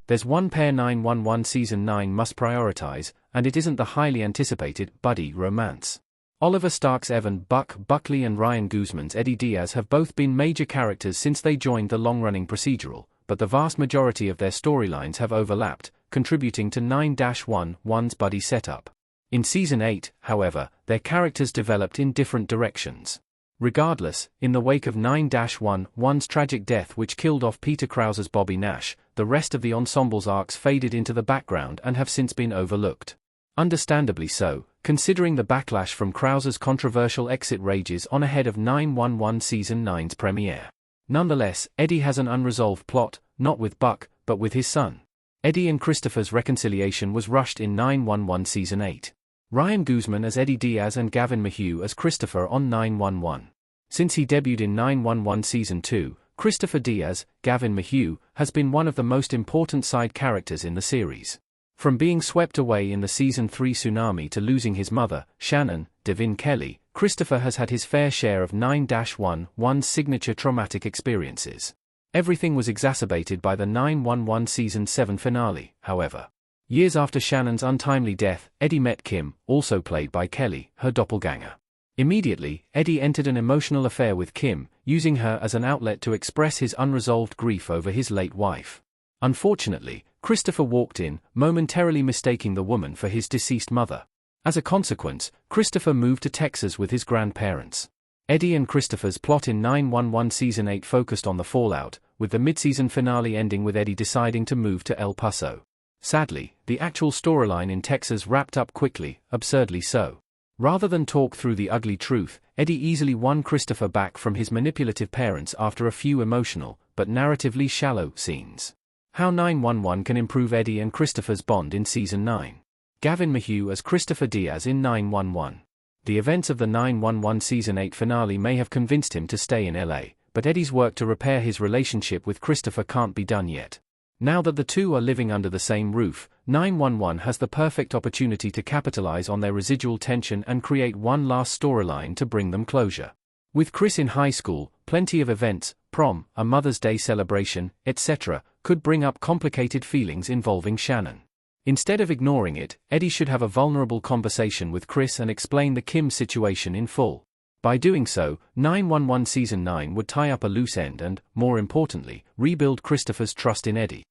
There's one pair 911 Season 9 must prioritize, and it isn't the highly anticipated Buddie romance. Oliver Stark's Evan Buck Buckley and Ryan Guzman's Eddie Diaz have both been major characters since they joined the long-running procedural, but the vast majority of their storylines have overlapped, contributing to 9-1's Buddie setup. In Season 8, however, their characters developed in different directions. Regardless, in the wake of 9-1's tragic death which killed off Peter Krause's Bobby Nash, the rest of the ensemble's arcs faded into the background and have since been overlooked. Understandably so, considering the backlash from Krause's controversial exit rages on ahead of 911 Season 9's premiere. Nonetheless, Eddie has an unresolved plot, not with Buck, but with his son. Eddie and Christopher's reconciliation was rushed in 911 Season 8. Ryan Guzman as Eddie Diaz and Gavin Mayhew as Christopher on 911. Since he debuted in 911 Season 2, Christopher Diaz, Gavin Mayhew, has been one of the most important side characters in the series. From being swept away in the Season 3 tsunami to losing his mother, Shannon, Devin Kelly, Christopher has had his fair share of 9-1's signature traumatic experiences. Everything was exacerbated by the 911 Season 7 finale, however. Years after Shannon's untimely death, Eddie met Kim, also played by Kelly, her doppelganger. Immediately, Eddie entered an emotional affair with Kim, using her as an outlet to express his unresolved grief over his late wife. Unfortunately, Christopher walked in, momentarily mistaking the woman for his deceased mother. As a consequence, Christopher moved to Texas with his grandparents. Eddie and Christopher's plot in 911 Season 8 focused on the fallout, with the mid-season finale ending with Eddie deciding to move to El Paso. Sadly, the actual storyline in Texas wrapped up quickly, absurdly so. Rather than talk through the ugly truth, Eddie easily won Christopher back from his manipulative parents after a few emotional, but narratively shallow, scenes. How 911 can improve Eddie and Christopher's bond in Season 9. Gavin Mayhew as Christopher Diaz in 911. The events of the 911 Season 8 finale may have convinced him to stay in LA, but Eddie's work to repair his relationship with Christopher can't be done yet. Now that the two are living under the same roof, 911 has the perfect opportunity to capitalize on their residual tension and create one last storyline to bring them closure. With Chris in high school, plenty of events, prom, a Mother's Day celebration, etc., could bring up complicated feelings involving Shannon. Instead of ignoring it, Eddie should have a vulnerable conversation with Chris and explain the Kim situation in full. By doing so, 911 Season 9 would tie up a loose end and, more importantly, rebuild Christopher's trust in Eddie.